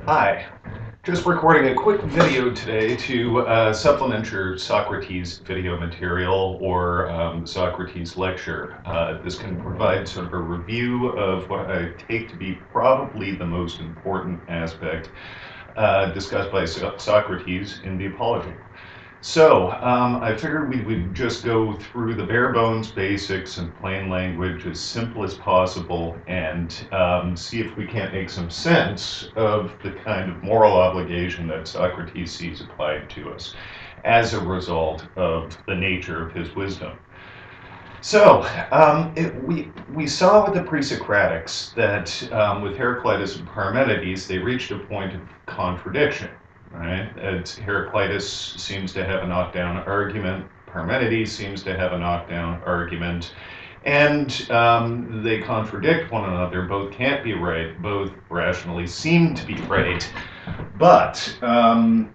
Hi, just recording a quick video today to supplement your Socrates video material or Socrates lecture. This can provide sort of a review of what I take to be probably the most important aspect discussed by Socrates in the Apology. So, I figured we would just go through the bare bones basics in plain language as simple as possible and see if we can't make some sense of the kind of moral obligation that Socrates sees applied to us as a result of the nature of his wisdom. So, we saw with the pre-Socratics that with Heraclitus and Parmenides, they reached a point of contradiction. Right? Heraclitus seems to have a knockdown argument. Parmenides seems to have a knockdown argument. And they contradict one another. Both can't be right. Both rationally seem to be right. But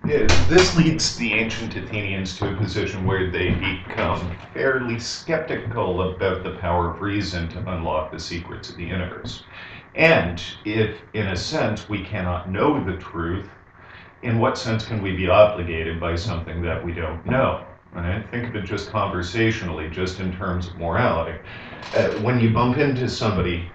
this leads the ancient Athenians to a position where they become fairly skeptical about the power of reason to unlock the secrets of the universe. And if, in a sense, we cannot know the truth, in what sense can we be obligated by something that we don't know? Right? Think of it just conversationally, just in terms of morality. When you bump into somebody,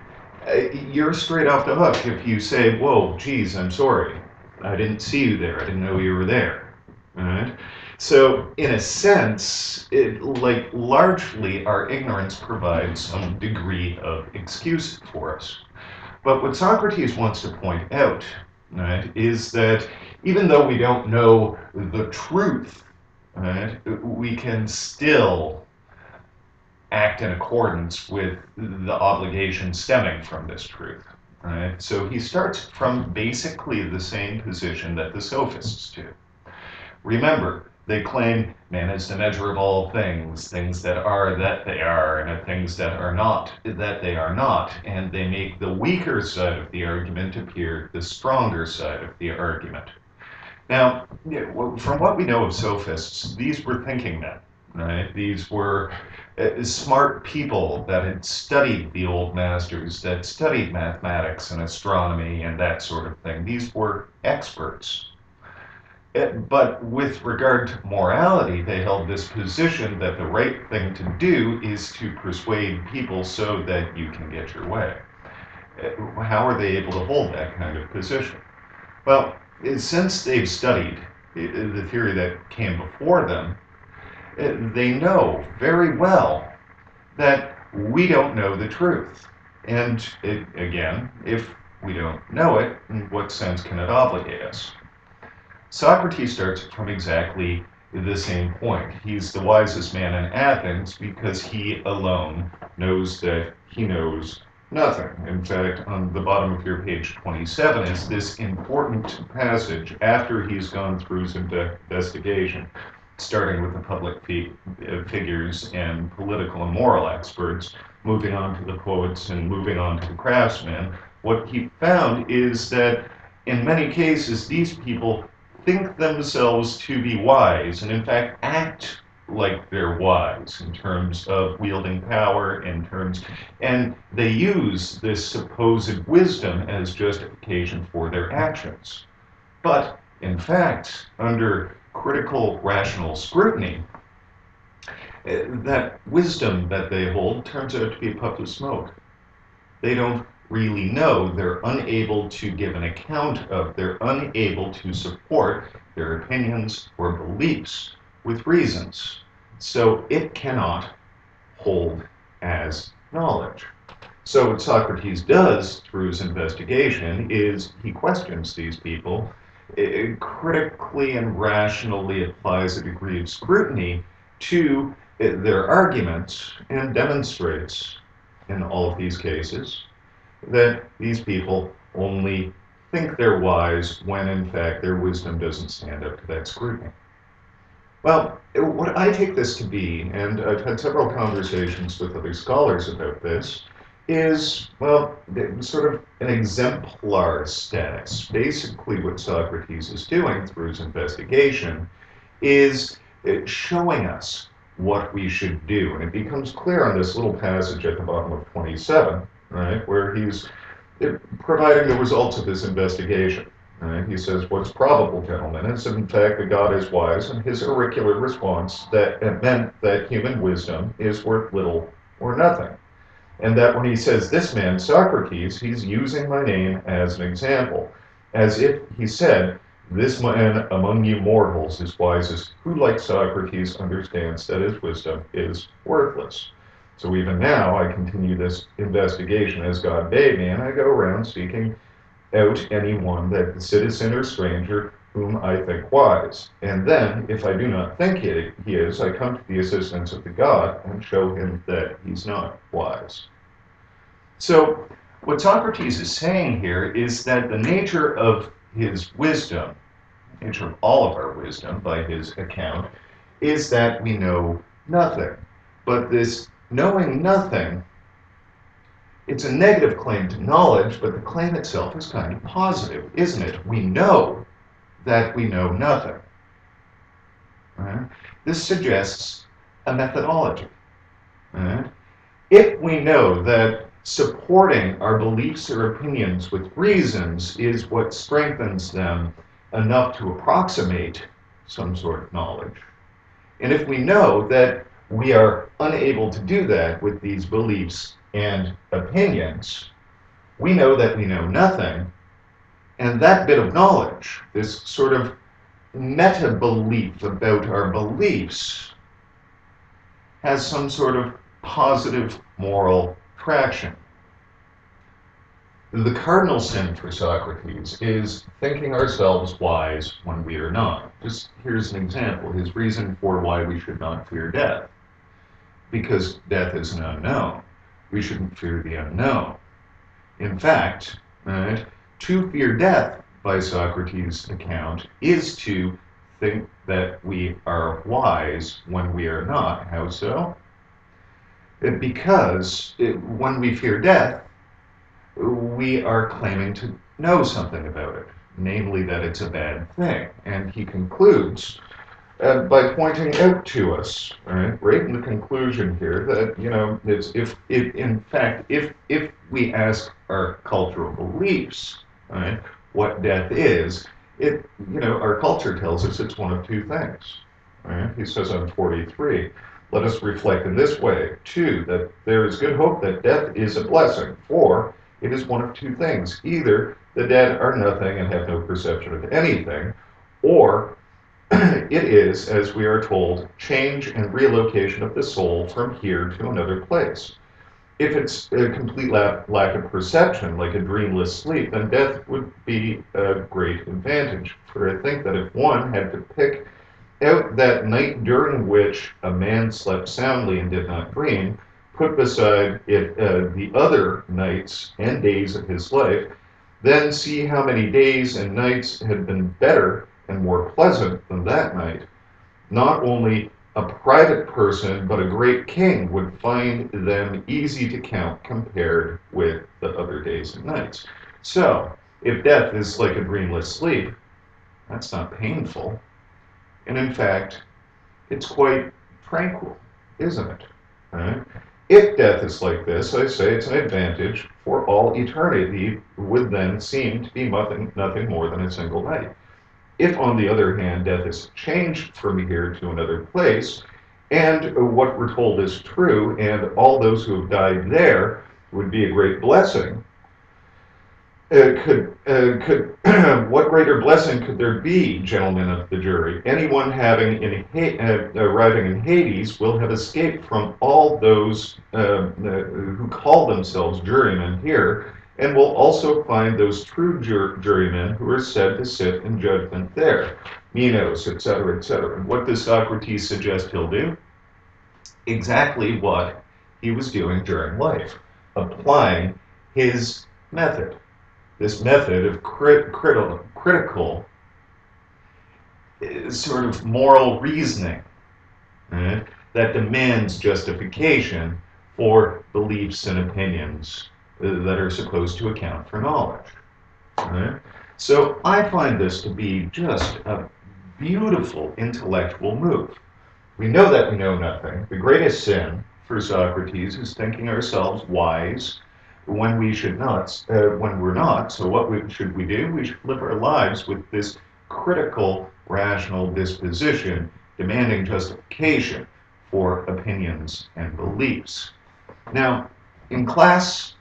you're straight off the hook if you say, whoa, geez, I'm sorry. I didn't see you there. I didn't know you were there. Right? So, in a sense, largely our ignorance provides some degree of excuse for us. But what Socrates wants to point out, right, is that even though we don't know the truth, right, we can still act in accordance with the obligation stemming from this truth. Right? So he starts from basically the same position that the sophists do. Remember, they claim man is the measure of all things, things that are that they are, and things that are not that they are not, and they make the weaker side of the argument appear the stronger side of the argument. Now, from what we know of sophists, these were thinking men, right? These were smart people that had studied the old masters, that studied mathematics and astronomy and that sort of thing. These were experts. But with regard to morality, they held this position that the right thing to do is to persuade people so that you can get your way. How are they able to hold that kind of position? Well, since they've studied the theory that came before them, they know very well that we don't know the truth. And again, if we don't know it, in what sense can it obligate us? Socrates starts from exactly the same point. He's the wisest man in Athens because he alone knows that he knows nothing. In fact, on the bottom of your page 27 is this important passage after he's gone through his investigation, starting with the public figures and political and moral experts, moving on to the poets and moving on to the craftsmen. What he found is that in many cases, these people think themselves to be wise, and in fact act like they're wise in terms of wielding power, and they use this supposed wisdom as justification for their actions. But in fact, under critical rational scrutiny, that wisdom that they hold turns out to be a puff of smoke. They don't really know. They're unable to give an account of, they're unable to support their opinions or beliefs with reasons. So it cannot hold as knowledge. So what Socrates does through his investigation is he questions these people, critically and rationally applies a degree of scrutiny to their arguments, and demonstrates in all of these cases that these people only think they're wise when in fact their wisdom doesn't stand up to that scrutiny. Well, what I take this to be, and I've had several conversations with other scholars about this, is, well, sort of an exemplar status. Basically what Socrates is doing through his investigation is showing us what we should do. And it becomes clear on this little passage at the bottom of 27, right, where he's providing the results of his investigation. He says, what's probable, gentlemen, is in fact that God is wise, and his auricular response that it meant that human wisdom is worth little or nothing. And that when he says this man, Socrates, he's using my name as an example, as if he said, this man among you mortals is wisest, who like Socrates understands that his wisdom is worthless. So even now, I continue this investigation as God bade me, and I go around seeking out anyone that the citizen or stranger whom I think wise. And then, if I do not think he is, I come to the assistance of the God and show him that he's not wise. So, what Socrates is saying here is that the nature of his wisdom, the nature of all of our wisdom by his account, is that we know nothing. But this knowing nothing, it's a negative claim to knowledge, but the claim itself is kind of positive, isn't it? We know that we know nothing. Right? This suggests a methodology. Right? If we know that supporting our beliefs or opinions with reasons is what strengthens them enough to approximate some sort of knowledge, and if we know that we are unable to do that with these beliefs and opinions, we know that we know nothing, and that bit of knowledge, this sort of meta-belief about our beliefs, has some sort of positive moral traction. The cardinal sin for Socrates is thinking ourselves wise when we are not. Just here's an example, his reason for why we should not fear death. Because death is an unknown. We shouldn't fear the unknown. In fact, right, to fear death, by Socrates' account, is to think that we are wise when we are not. How so? Because when we fear death, we are claiming to know something about it, namely that it's a bad thing. And he concludes by pointing out to us, right in the conclusion here, that if we ask our cultural beliefs, right, what death is, our culture tells us it's one of two things. Right? He says on 43, let us reflect in this way, too, that there is good hope that death is a blessing, for it is one of two things. Either the dead are nothing and have no perception of anything, or it is, as we are told, change and relocation of the soul from here to another place. If it's a complete lack of perception, like a dreamless sleep, then death would be a great advantage. For I think that if one had to pick out that night during which a man slept soundly and did not dream, put beside it the other nights and days of his life, then see how many days and nights had been better and more pleasant than that night. Not only a private person, but a great king would find them easy to count compared with the other days and nights. So, if death is like a dreamless sleep, that's not painful. And in fact, it's quite tranquil, isn't it? Right? If death is like this, I say it's an advantage, for all eternity would then seem to be nothing more than a single night. If, on the other hand, death is changed from here to another place, and what we're told is true, and all those who have died there would be a great blessing, what greater blessing could there be, gentlemen of the jury? Anyone arriving in Hades will have escaped from all those who call themselves jurymen here, and will also find those true jurymen who are said to sit in judgment there, Minos, etc., etc. And what does Socrates suggest he'll do? Exactly what he was doing during life, applying his method. This method of critical sort of moral reasoning, right, that demands justification for beliefs and opinions that are supposed to account for knowledge. Right? So I find this to be just a beautiful intellectual move. We know that we know nothing. The greatest sin for Socrates is thinking ourselves wise when we should not, when we're not. So should we do? We should live our lives with this critical, rational disposition, demanding justification for opinions and beliefs. Now, in class,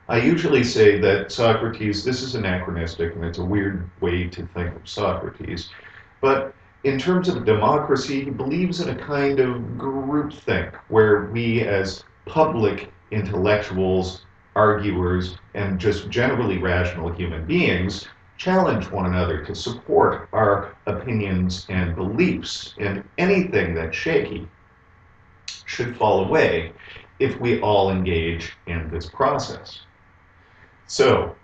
I usually say that Socrates, this is anachronistic and it's a weird way to think of Socrates, but in terms of a democracy, he believes in a kind of groupthink where we as public intellectuals, arguers, and just generally rational human beings challenge one another to support our opinions and beliefs, and anything that's shaky should fall away if we all engage in this process. So,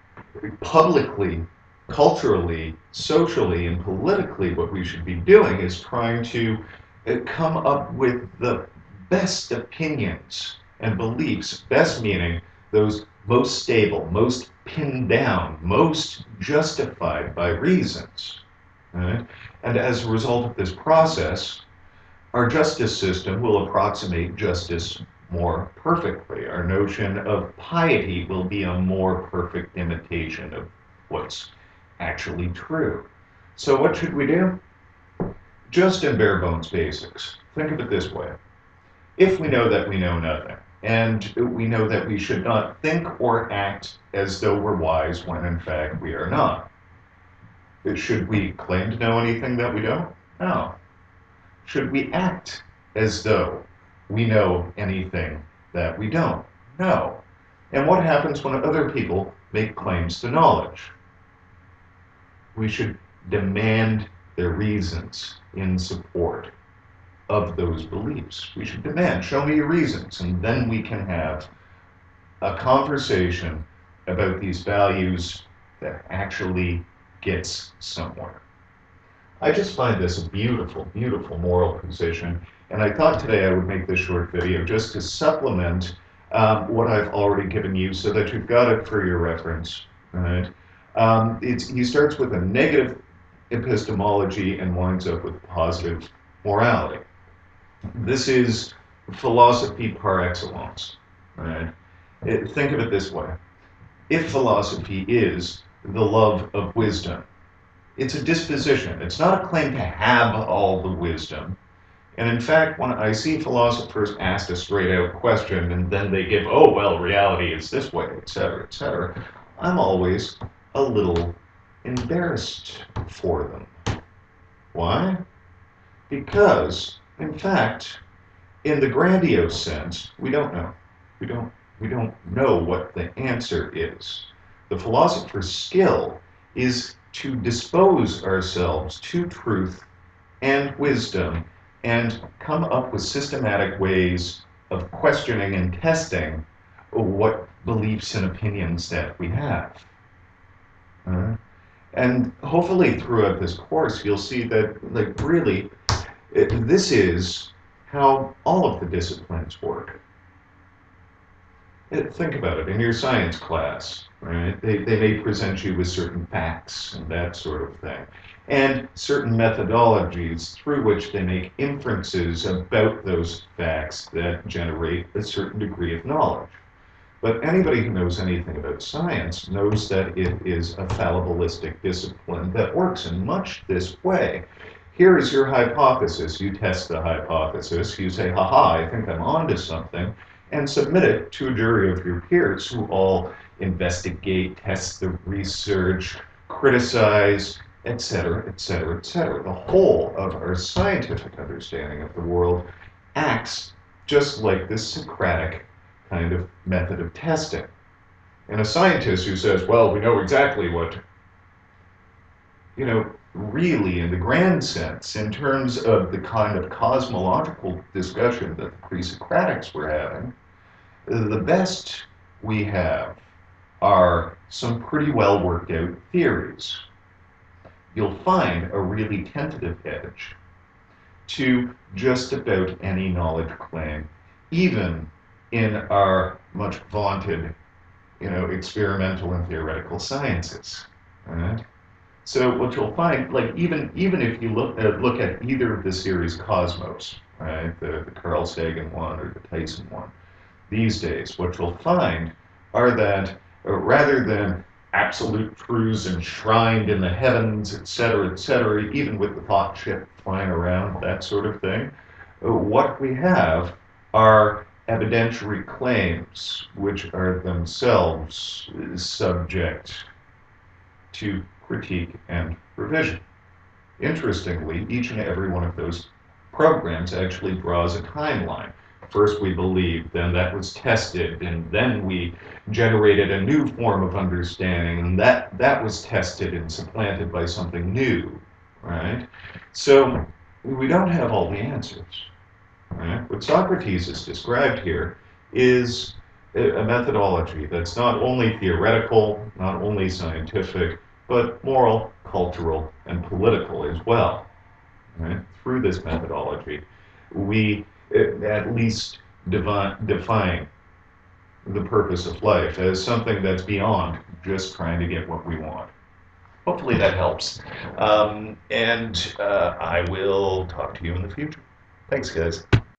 publicly, culturally, socially, and politically, what we should be doing is trying to come up with the best opinions and beliefs, best meaning those most stable, most pinned down, most justified by reasons. Right? And as a result of this process, our justice system will approximate justice more perfectly. Our notion of piety will be a more perfect imitation of what's actually true. So what should we do? Just in bare bones basics. Think of it this way. If we know that we know nothing, and we know that we should not think or act as though we're wise when in fact we are not, should we claim to know anything that we don't? No. Should we act as though we know anything that we don't? No. And what happens when other people make claims to knowledge? We should demand their reasons in support of those beliefs. We should demand, show me your reasons, and then we can have a conversation about these values that actually gets somewhere. I just find this a beautiful, beautiful moral position, and I thought today I would make this short video just to supplement what I've already given you so that you've got it for your reference. Right? He starts with a negative epistemology and winds up with positive morality. This is philosophy par excellence. Right? Think of it this way. If philosophy is the love of wisdom, it's a disposition. It's not a claim to have all the wisdom. And in fact, when I see philosophers asked a straight out question and then they give, oh, well, reality is this way, etc., I'm always a little embarrassed for them. Why? Because, in fact, in the grandiose sense, we don't know. We don't know what the answer is. The philosopher's skill is to dispose ourselves to truth and wisdom and come up with systematic ways of questioning and testing what beliefs and opinions that we have. And hopefully throughout this course you'll see that, like, really, this is how all of the disciplines work. Think about it. In your science class, right? They may present you with certain facts and that sort of thing, and certain methodologies through which they make inferences about those facts that generate a certain degree of knowledge. But anybody who knows anything about science knows that it is a fallibilistic discipline that works in much this way. Here is your hypothesis. You test the hypothesis. You say, haha, I think I'm onto something, and submit it to a jury of your peers who all investigate, test the research, criticize, etc., etc., etc. The whole of our scientific understanding of the world acts just like this Socratic kind of method of testing. And a scientist who says, well, we know exactly what, really in the grand sense, in terms of the kind of cosmological discussion that the pre-Socratics were having, the best we have are some pretty well worked out theories. You'll find a really tentative edge to just about any knowledge claim, even in our much vaunted, experimental and theoretical sciences. Right? So what you'll find, like even if you look at either of the series Cosmos, right, the Carl Sagan one or the Tyson one, these days, what you'll find are that rather than absolute truths enshrined in the heavens, etc., even with the thought chip flying around, that sort of thing, what we have are evidentiary claims, which are themselves subject to critique and revision. Interestingly, each and every one of those programs actually draws a timeline. First we believed, then that was tested, and then we generated a new form of understanding, and that was tested and supplanted by something new, right? So we don't have all the answers, right? What Socrates has described here is a methodology that's not only theoretical, not only scientific, but moral, cultural, and political as well. Right? Through this methodology, we at least define the purpose of life as something that's beyond just trying to get what we want. Hopefully that helps. And I will talk to you in the future. Thanks, guys.